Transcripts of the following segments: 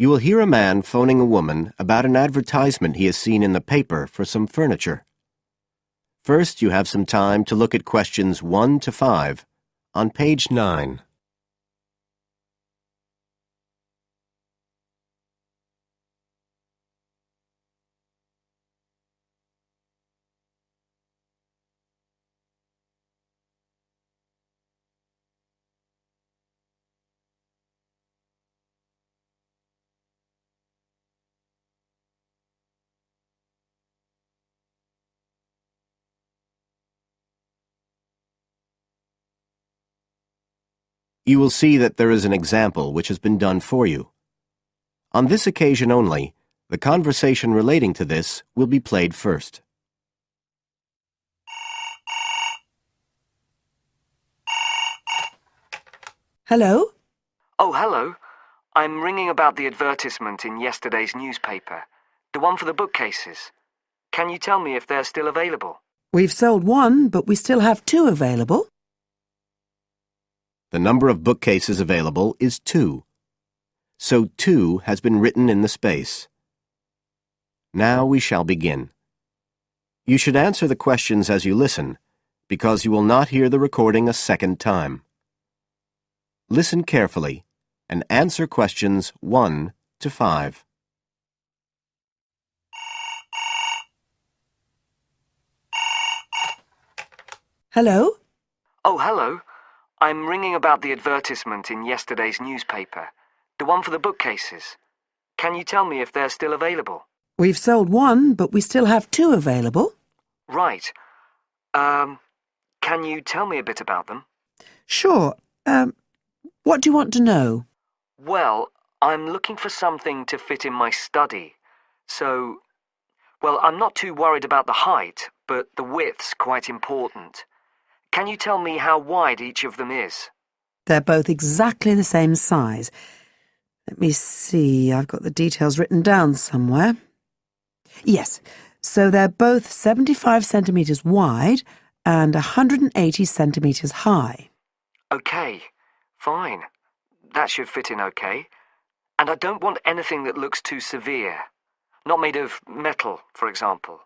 You will hear a man phoning a woman about an advertisement he has seen in the paper for some furniture. First, you have some time to look at questions 1 to 5 on page 9. You will see that there is an example which has been done for you. On this occasion only, the conversation relating to this will be played first. Hello? Oh, hello. I'm ringing about the advertisement in yesterday's newspaper. The one for the bookcases. Can you tell me if they're still available? We've sold one, but we still have 2 available. The number of bookcases available is 2. So 2 has been written in the space. Now we shall begin. You should answer the questions as you listen, because you will not hear the recording a second time. Listen carefully and answer questions 1 to 5. Hello? Oh, hello. I'm ringing about the advertisement in yesterday's newspaper. The one for the bookcases. Can you tell me if they're still available? We've sold one, but we still have 2 available. Right. Can you tell me a bit about them? Sure. What do you want to know? Well, I'm looking for something to fit in my study. Well, I'm not too worried about the height, but the width's quite important. Can you tell me how wide each of them is? They're both exactly the same size. Let me see, I've got the details written down somewhere. Yes, so they're both 75 centimetres wide and 180 centimetres high. Okay, fine. That should fit in okay. And I don't want anything that looks too severe. Not made of metal, for example.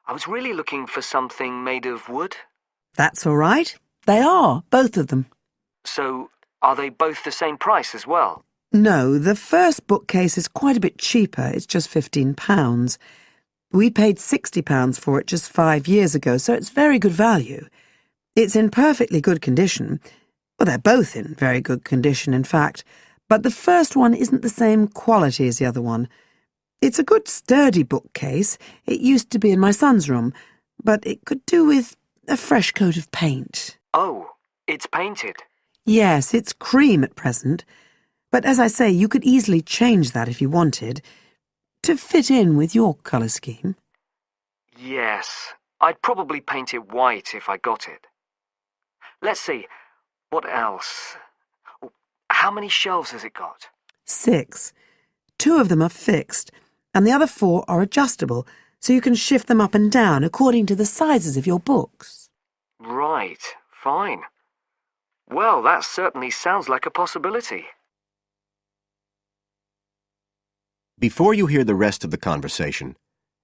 I was really looking for something made of wood. That's all right. They are, both of them. So, are they both the same price as well? No, the first bookcase is quite a bit cheaper. It's just £15. We paid £60 for it just 5 years ago, so it's very good value. It's in perfectly good condition. Well, they're both in very good condition, in fact. But the first one isn't the same quality as the other one. It's a good, sturdy bookcase. It used to be in my son's room, but it could do with a fresh coat of paint. Oh, it's painted? Yes, it's cream at present. But as I say, you could easily change that if you wanted, to fit in with your colour scheme. Yes, I'd probably paint it white if I got it. Let's see, what else? How many shelves has it got? 6. 2 of them are fixed, and the other 4 are adjustable, so you can shift them up and down according to the sizes of your books. Right, fine. Well, that certainly sounds like a possibility. Before you hear the rest of the conversation,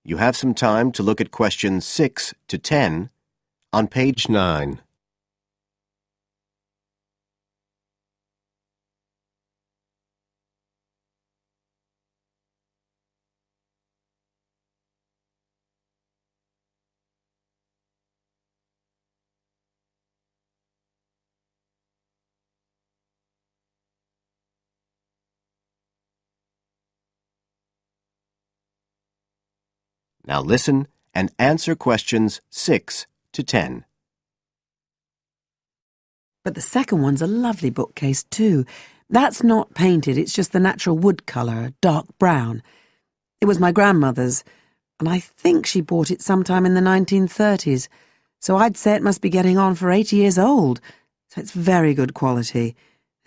you have some time to look at questions 6 to 10 on page 9. Now listen and answer questions 6 to 10. But the second one's a lovely bookcase too. That's not painted, it's just the natural wood colour, dark brown. It was my grandmother's, and I think she bought it sometime in the 1930s, so I'd say it must be getting on for 80 years old, so it's very good quality.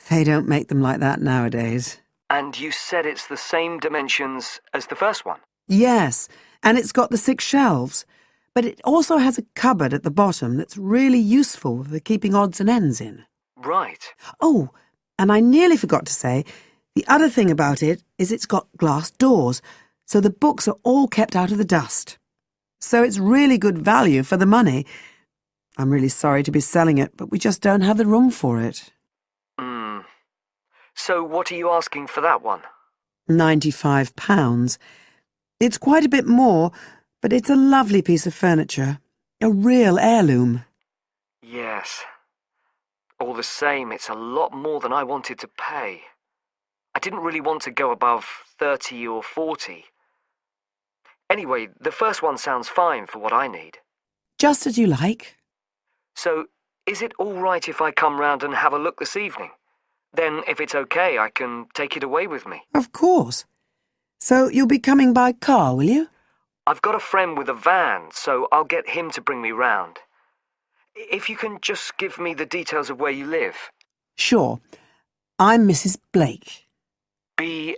They don't make them like that nowadays. And you said it's the same dimensions as the first one? Yes, and it's got the 6 shelves, but it also has a cupboard at the bottom that's really useful for keeping odds and ends in. Right. Oh, and I nearly forgot to say, The other thing about it is it's got glass doors, so the books are all kept out of the dust. So it's really good value for the money. I'm really sorry to be selling it, but we just don't have the room for it. So what are you asking for that one? £95. It's quite a bit more, but it's a lovely piece of furniture. A real heirloom. Yes. All the same, it's a lot more than I wanted to pay. I didn't really want to go above 30 or 40. Anyway, the first one sounds fine for what I need. Just as you like. So, is it all right if I come round and have a look this evening? Then, if it's okay, I can take it away with me. Of course. So you'll be coming by car, will you? I've got a friend with a van, so I'll get him to bring me round. If you can just give me the details of where you live. Sure. I'm Mrs. Blake. Blake.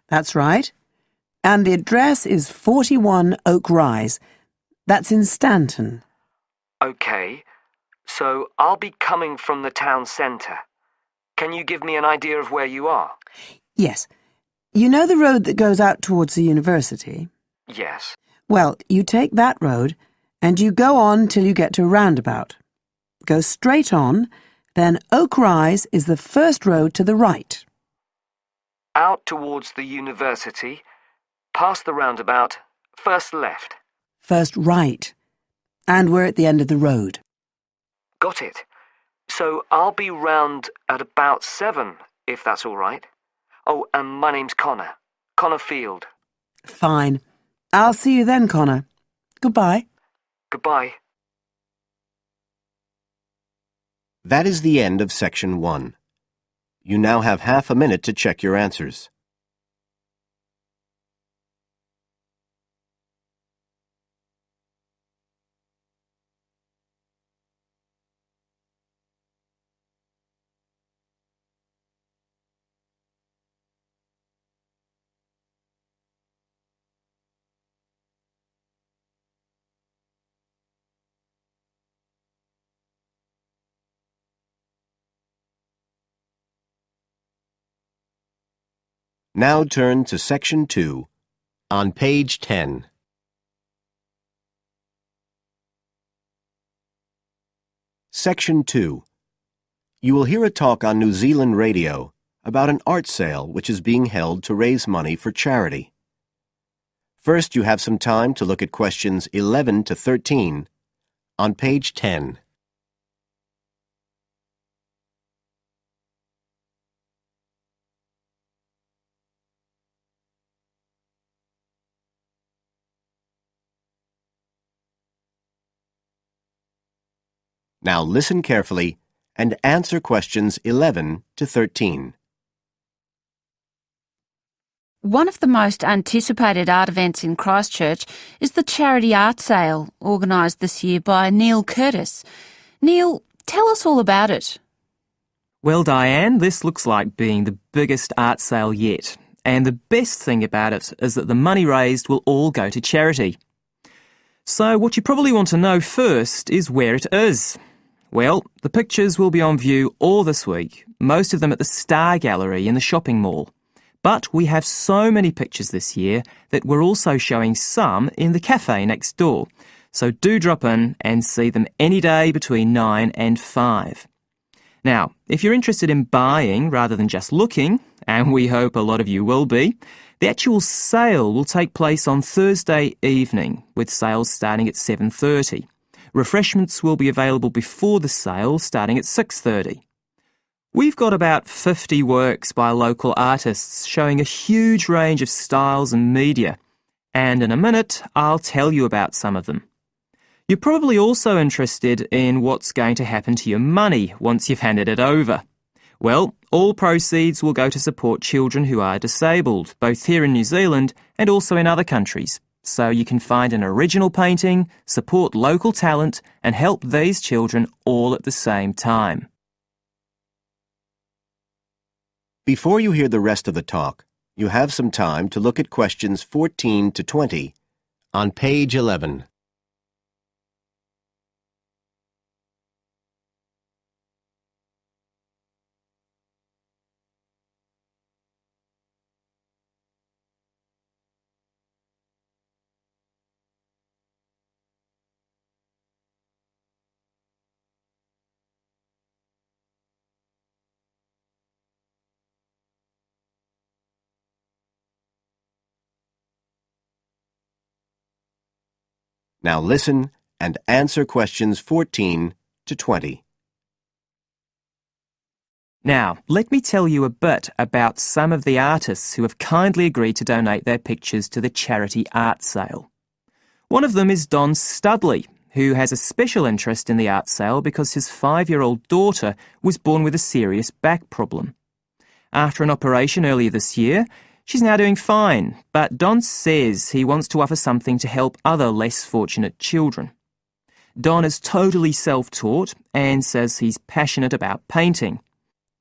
That's right. And the address is 41 Oak Rise. That's in Stanton. Okay, so I'll be coming from the town centre. Can you give me an idea of where you are? Yes. You know the road that goes out towards the university? Yes. Well, you take that road and you go on till you get to a roundabout. Go straight on, then Oak Rise is the first road to the right. Out towards the university, past the roundabout, first left. First right. And we're at the end of the road. Got it. So I'll be round at about 7, if that's all right. Oh, and my name's Connor. Connor Field. Fine. I'll see you then, Connor. Goodbye. Goodbye. That is the end of section 1. You now have half a minute to check your answers. Now turn to section 2 on page 10. Section 2. You will hear a talk on New Zealand radio about an art sale which is being held to raise money for charity. First, you have some time to look at questions 11 to 13 on page 10. Now listen carefully and answer questions 11 to 13. One of the most anticipated art events in Christchurch is the charity art sale organised this year by Neil Curtis. Neil, tell us all about it. Well, Diane, this looks like being the biggest art sale yet. And the best thing about it is that the money raised will all go to charity. So what you probably want to know first is where it is. Well, the pictures will be on view all this week, most of them at the Star Gallery in the shopping mall. But we have so many pictures this year that we're also showing some in the cafe next door. So do drop in and see them any day between 9 and 5. Now, if you're interested in buying rather than just looking, and we hope a lot of you will be, the actual sale will take place on Thursday evening, with sales starting at 7:30. Refreshments will be available before the sale, starting at 6:30. We've got about 50 works by local artists showing a huge range of styles and media, and in a minute I'll tell you about some of them. You're probably also interested in what's going to happen to your money once you've handed it over. Well, all proceeds will go to support children who are disabled, both here in New Zealand and also in other countries. So you can find an original painting, support local talent, and help these children all at the same time. Before you hear the rest of the talk, you have some time to look at questions 14 to 20 on page 11. Now listen and answer questions 14 to 20. Now, let me tell you a bit about some of the artists who have kindly agreed to donate their pictures to the charity art sale. One of them is Don Studley, who has a special interest in the art sale because his 5-year-old daughter was born with a serious back problem. After an operation earlier this year, she's now doing fine, but Don says he wants to offer something to help other less fortunate children. Don is totally self-taught and says he's passionate about painting.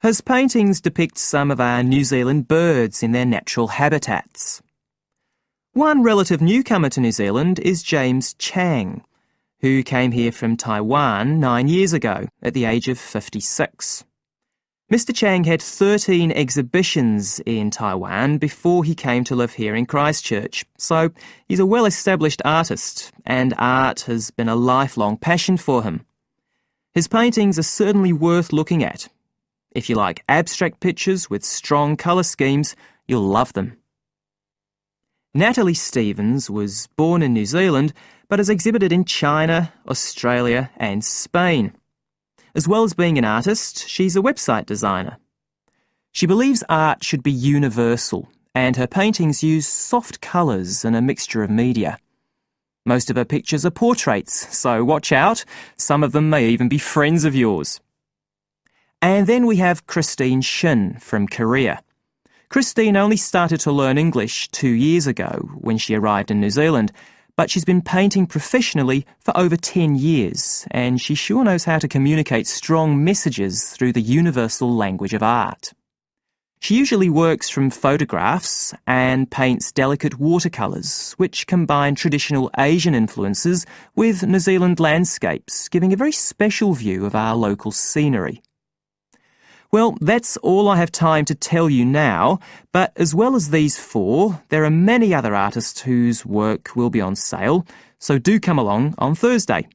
His paintings depict some of our New Zealand birds in their natural habitats. One relative newcomer to New Zealand is James Chang, who came here from Taiwan 9 years ago at the age of 56. Mr. Chang had 13 exhibitions in Taiwan before he came to live here in Christchurch, so he's a well-established artist, and art has been a lifelong passion for him. His paintings are certainly worth looking at. If you like abstract pictures with strong colour schemes, you'll love them. Natalie Stevens was born in New Zealand, but has exhibited in China, Australia and Spain. As well as being an artist, she's a website designer. She believes art should be universal, and her paintings use soft colours and a mixture of media. Most of her pictures are portraits, so watch out, some of them may even be friends of yours. And then we have Christine Shin from Korea. Christine only started to learn English 2 years ago when she arrived in New Zealand, but she's been painting professionally for over 10 years, and she sure knows how to communicate strong messages through the universal language of art. She usually works from photographs and paints delicate watercolours, which combine traditional Asian influences with New Zealand landscapes, giving a very special view of our local scenery. Well, that's all I have time to tell you now, but as well as these 4, there are many other artists whose work will be on sale, so do come along on Thursday.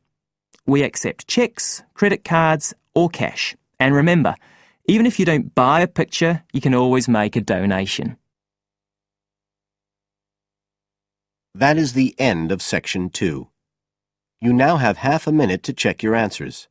We accept cheques, credit cards or cash. And remember, even if you don't buy a picture, you can always make a donation. That is the end of Section 2. You now have half a minute to check your answers.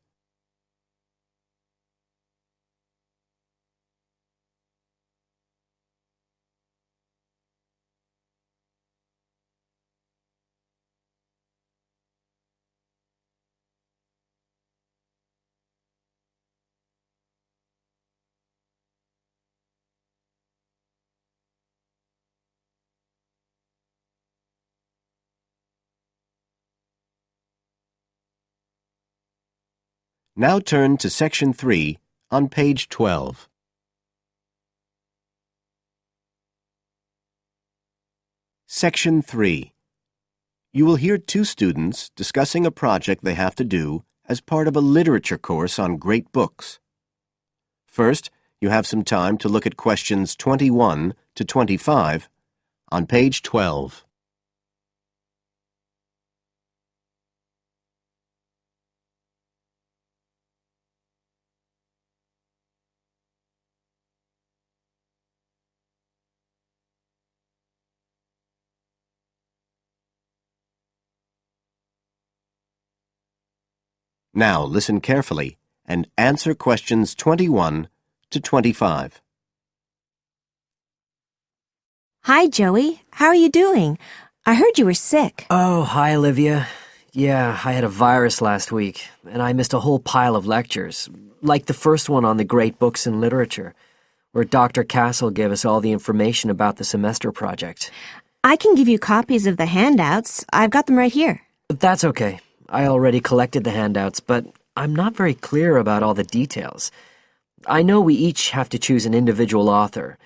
Now turn to Section 3 on page 12. Section 3. You will hear 2 students discussing a project they have to do as part of a literature course on great books. First, you have some time to look at questions 21 to 25 on page 12. Now listen carefully and answer questions 21 to 25. Hi, Joey. How are you doing? I heard you were sick. Oh, hi, Olivia. Yeah, I had a virus last week, and I missed a whole pile of lectures, like the first one on the great books in literature, where Dr. Castle gave us all the information about the semester project. I can give you copies of the handouts. I've got them right here. That's okay. I already collected the handouts, but I'm not very clear about all the details. I know we each have to choose an individual author.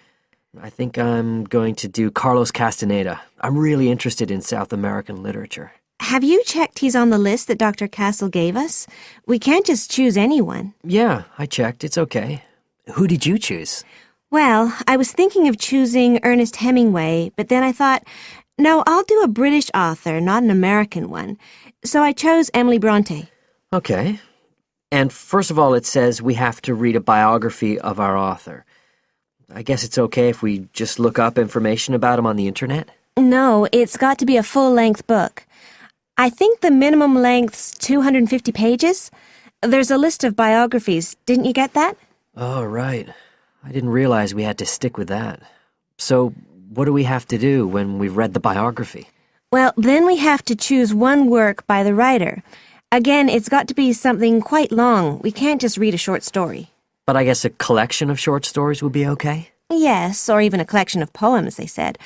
I think I'm going to do Carlos Castaneda. I'm really interested in South American literature. Have you checked he's on the list that Dr. Castle gave us? We can't just choose anyone. Yeah, I checked. It's okay. Who did you choose? Well, I was thinking of choosing Ernest Hemingway, but then I thought, no, I'll do a British author, not an American one. So I chose Emily Bronte. Okay. And first of all, it says we have to read a biography of our author. I guess it's okay if we just look up information about him on the internet? No, it's got to be a full-length book. I think the minimum length's 250 pages. There's a list of biographies. Didn't you get that? Oh, right. I didn't realize we had to stick with that. So, what do we have to do when we've read the biography? Well, then we have to choose one work by the writer. Again, it's got to be something quite long. We can't just read a short story. But I guess a collection of short stories would be okay? Yes, or even a collection of poems, they said.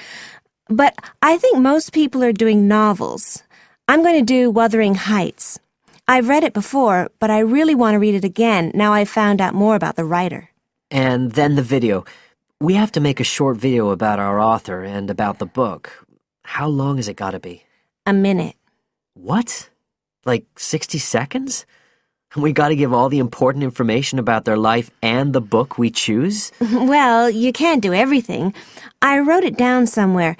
But I think most people are doing novels. I'm going to do Wuthering Heights. I've read it before, but I really want to read it again now I've found out more about the writer. And then the video. We have to make a short video about our author and about the book. How long has it got to be? A minute. What? Like 60 seconds? We got to give all the important information about their life and the book we choose? Well, you can't do everything. I wrote it down somewhere.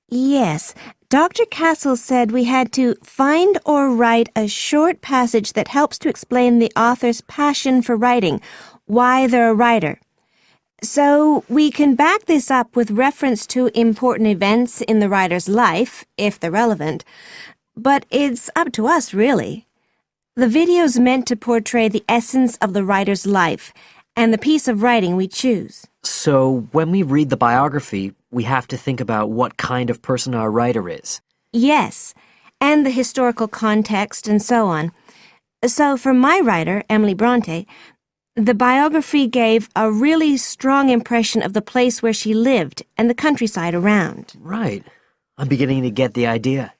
Yes, Dr. Castle said we had to find or write a short passage that helps to explain the author's passion for writing, why they're a writer. So we can back this up with reference to important events in the writer's life, if they're relevant. But it's up to us, really. The video's meant to portray the essence of the writer's life and the piece of writing we choose. So when we read the biography, we have to think about what kind of person our writer is. Yes, and the historical context and so on. So for my writer, Emily Bronte, the biography gave a really strong impression of the place where she lived and the countryside around. Right. I'm beginning to get the idea.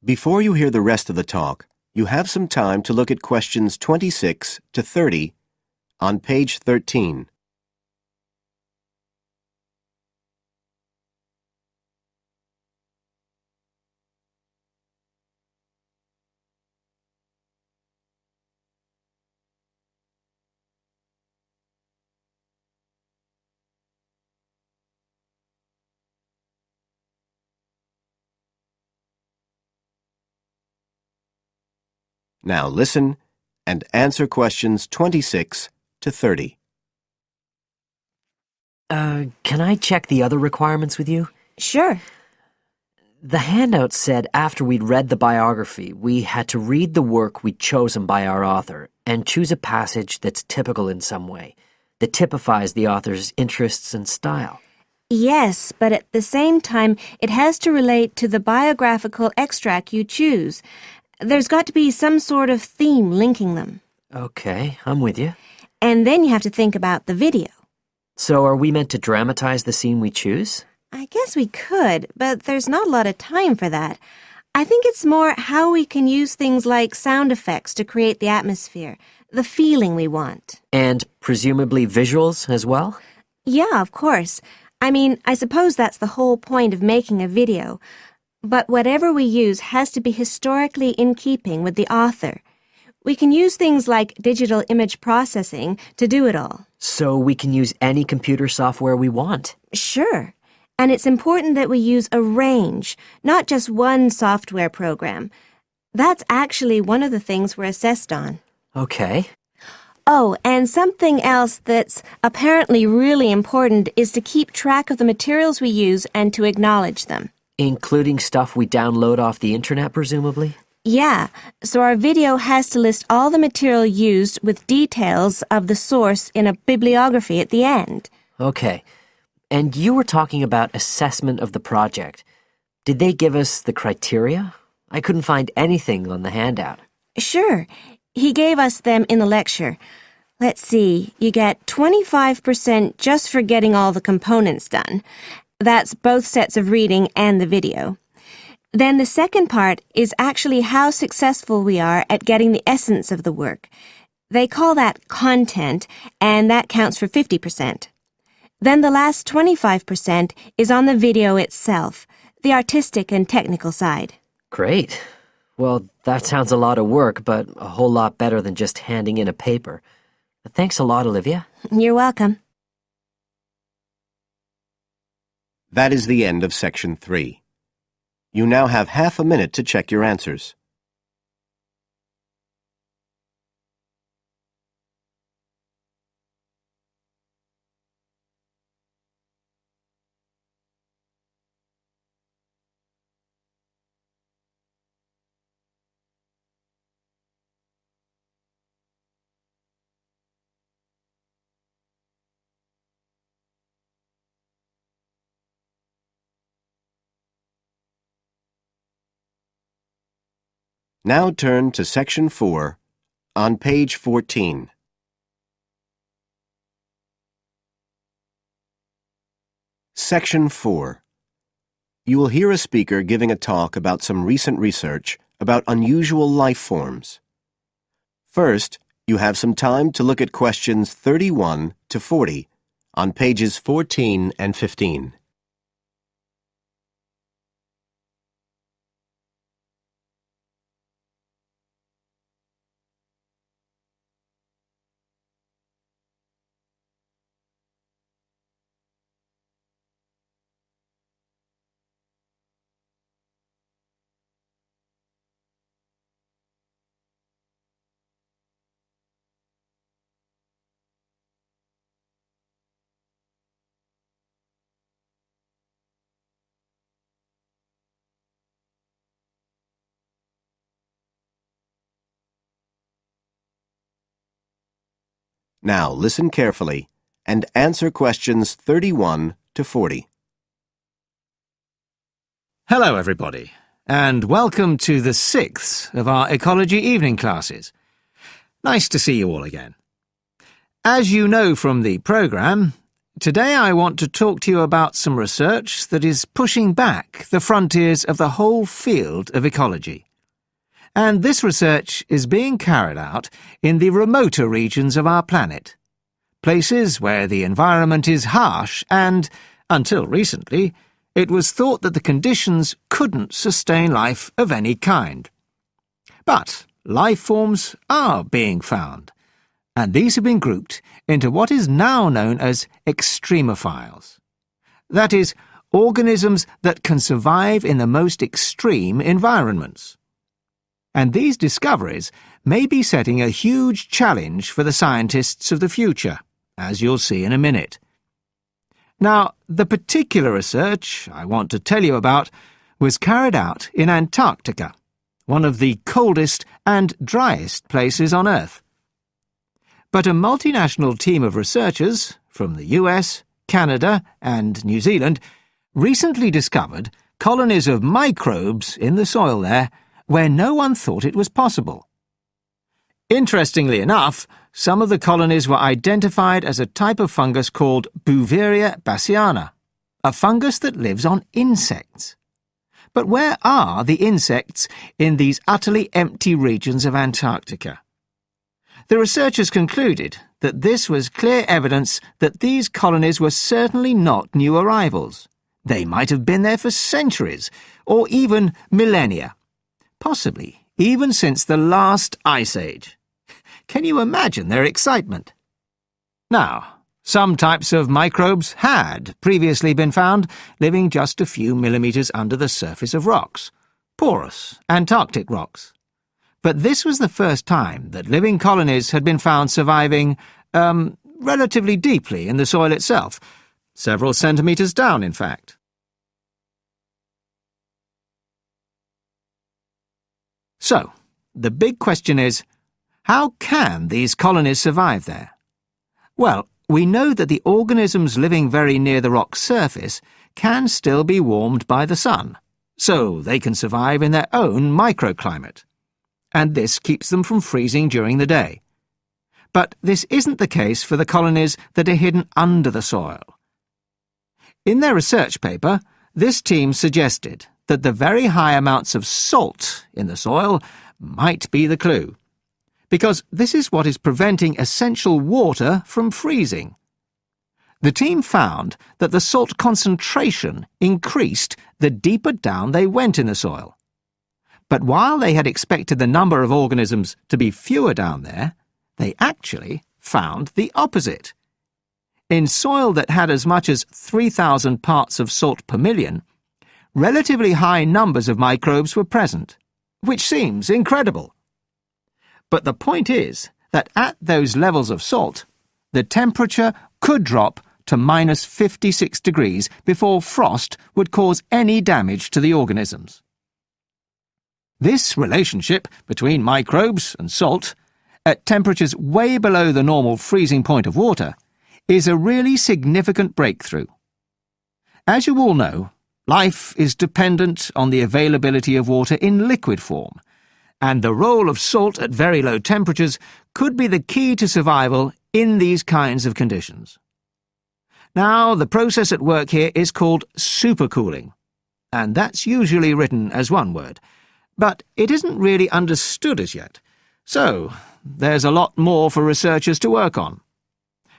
Before you hear the rest of the talk, you have some time to look at questions 26 to 30 on page 13. Now listen and answer questions 26 to 30. Can I check the other requirements with you? Sure. The handout said after we'd read the biography, we had to read the work we'd chosen by our author and choose a passage that's typical in some way, that typifies the author's interests and style. Yes, but at the same time, it has to relate to the biographical extract you choose. There's got to be some sort of theme linking them. Okay, I'm with you. And then you have to think about the video. So are we meant to dramatize the scene we choose? I guess we could, but there's not a lot of time for that. I think it's more how we can use things like sound effects to create the atmosphere, the feeling we want. And presumably visuals as well? Yeah, of course. I mean, I suppose that's the whole point of making a video. But whatever we use has to be historically in keeping with the author. We can use things like digital image processing to do it all. So we can use any computer software we want? Sure. And it's important that we use a range, not just one software program. That's actually one of the things we're assessed on. Okay. Oh, and something else that's apparently really important is to keep track of the materials we use and to acknowledge them. Including stuff we download off the internet, presumably? Yeah, so our video has to list all the material used with details of the source in a bibliography at the end. Okay. And you were talking about assessment of the project. Did they give us the criteria? I couldn't find anything on the handout. Sure. He gave us them in the lecture. Let's see, you get 25% just for getting all the components done. That's both sets of reading and the video. Then the second part is actually how successful we are at getting the essence of the work. They call that content, and that counts for 50%. Then the last 25% is on the video itself, the artistic and technical side. Great. Well, that sounds a lot of work, but a whole lot better than just handing in a paper. Thanks a lot, Olivia. You're welcome. That is the end of section 3. You now have half a minute to check your answers. Now turn to Section 4 on page 14. Section 4. You will hear a speaker giving a talk about some recent research about unusual life forms. First, you have some time to look at questions 31 to 40 on pages 14 and 15. Now listen carefully and answer questions 31 to 40. Hello, everybody, and welcome to the 6th of our ecology evening classes. Nice to see you all again. As you know from the programme, today I want to talk to you about some research that is pushing back the frontiers of the whole field of ecology. And this research is being carried out in the remoter regions of our planet, places where the environment is harsh and, until recently, it was thought that the conditions couldn't sustain life of any kind. But life forms are being found, and these have been grouped into what is now known as extremophiles. That is, organisms that can survive in the most extreme environments. And these discoveries may be setting a huge challenge for the scientists of the future, as you'll see in a minute. Now, the particular research I want to tell you about was carried out in Antarctica, one of the coldest and driest places on Earth. But a multinational team of researchers from the US, Canada, and New Zealand recently discovered colonies of microbes in the soil there where no one thought it was possible. Interestingly enough, some of the colonies were identified as a type of fungus called Bouveria bassiana, a fungus that lives on insects. But where are the insects in these utterly empty regions of Antarctica? The researchers concluded that this was clear evidence that these colonies were certainly not new arrivals. They might have been there for centuries, or even millennia. Possibly even since the last ice age. Can you imagine their excitement? Now, some types of microbes had previously been found living just a few millimetres under the surface of rocks, porous Antarctic rocks. But this was the first time that living colonies had been found surviving, relatively deeply in the soil itself, several centimetres down, in fact. So, the big question is, how can these colonies survive there? Well, we know that the organisms living very near the rock's surface can still be warmed by the sun, so they can survive in their own microclimate. And this keeps them from freezing during the day. But this isn't the case for the colonies that are hidden under the soil. In their research paper, this team suggested that the very high amounts of salt in the soil might be the clue, because this is what is preventing essential water from freezing. The team found that the salt concentration increased the deeper down they went in the soil. But while they had expected the number of organisms to be fewer down there, they actually found the opposite. In soil that had as much as 3,000 parts of salt per million, relatively high numbers of microbes were present, which seems incredible. But the point is that at those levels of salt, the temperature could drop to minus 56 degrees before frost would cause any damage to the organisms. This relationship between microbes and salt, at temperatures way below the normal freezing point of water, is a really significant breakthrough. As you all know, life is dependent on the availability of water in liquid form, and the role of salt at very low temperatures could be the key to survival in these kinds of conditions. Now, the process at work here is called supercooling, and that's usually written as one word, but it isn't really understood as yet, so there's a lot more for researchers to work on.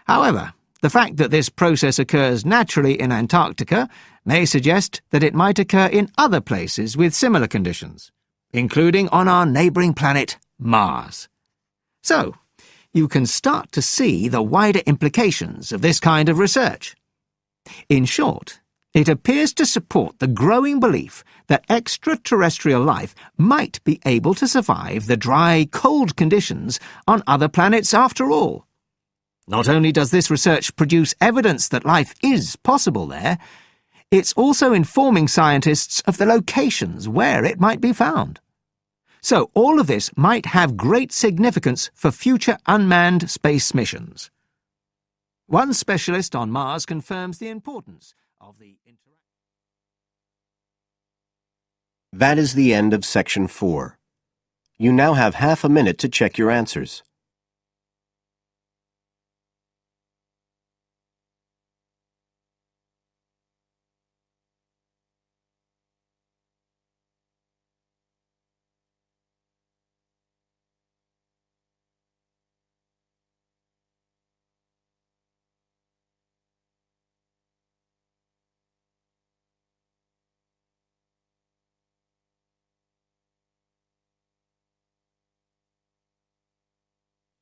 However, the fact that this process occurs naturally in Antarctica may suggest that it might occur in other places with similar conditions, including on our neighbouring planet, Mars. So, you can start to see the wider implications of this kind of research. In short, it appears to support the growing belief that extraterrestrial life might be able to survive the dry, cold conditions on other planets after all. Not only does this research produce evidence that life is possible there, it's also informing scientists of the locations where it might be found. So all of this might have great significance for future unmanned space missions. One specialist on Mars confirms the importance of the interaction. That is the end of Section 4. You now have half a minute to check your answers.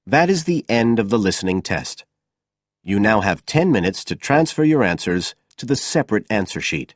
That is the end of the listening test. You now have 10 minutes to transfer your answers to the separate answer sheet.